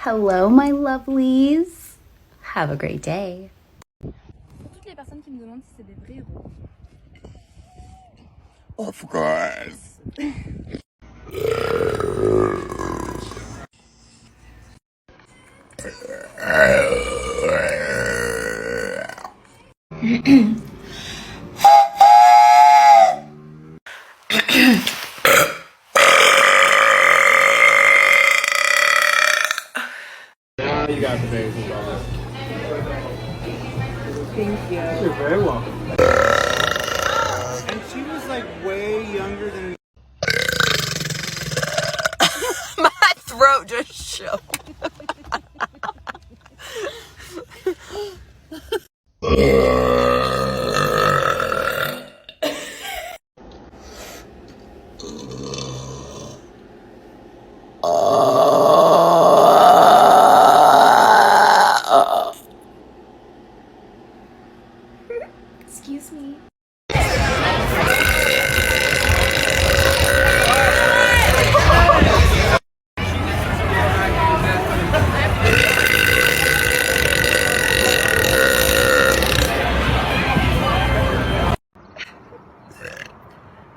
Hello, my lovelies. Have a great day. Pour toutes les personnes qui me demandent si c'est des vrais héros. Of course. Now you got the baby. Thank you. You're very welcome. And she was like way younger than. My throat just shook. Excuse me.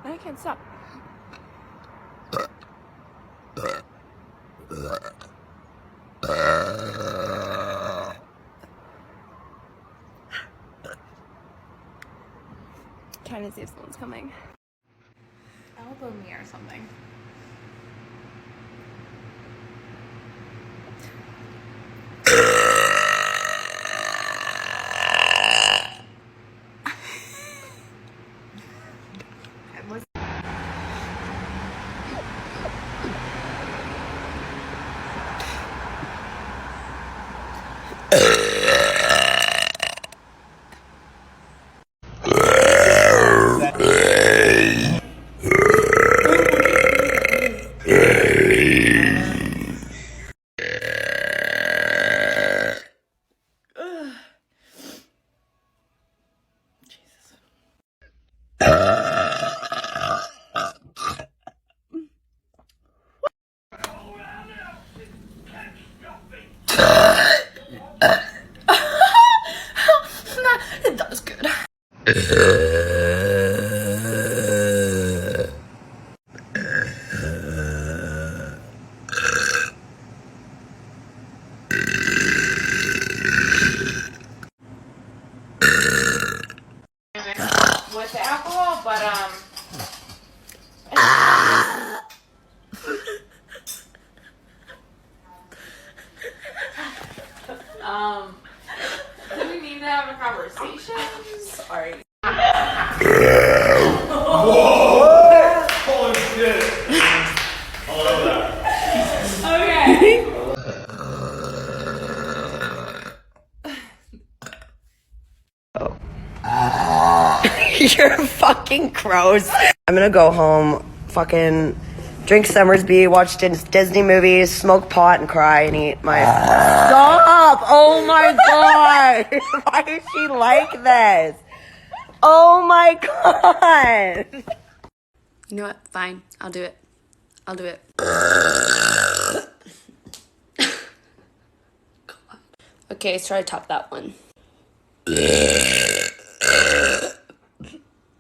I can't stop. Trying to see if someone's coming. Elbow me or something. That was good. With the alcohol, but do we need to have a conversation? Sorry. Holy shit! I love that. Okay. You're fucking gross. I'm gonna go home, fucking drink Summersby, watch Disney movies, smoke pot, and cry and eat my. Stop! Oh my god! Why is she like this? Oh my god! You know what? Fine. I'll do it. I'll do it. Okay, let's try to top that one.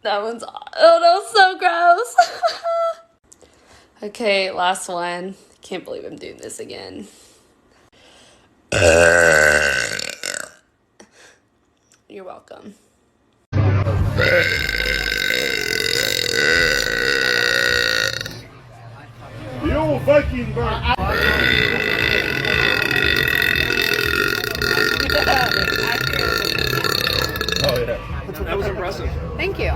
That one's, oh no, so gross. Okay, last one. Can't believe I'm doing this again. You're welcome. The old Viking burp. Oh yeah. That was impressive. Thank you.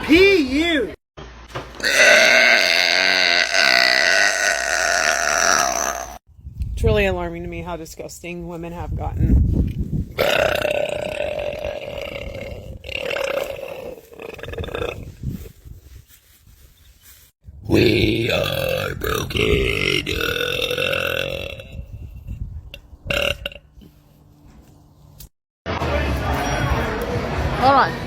P.U. It's really alarming to me how disgusting women have gotten. We are broken. Hold on.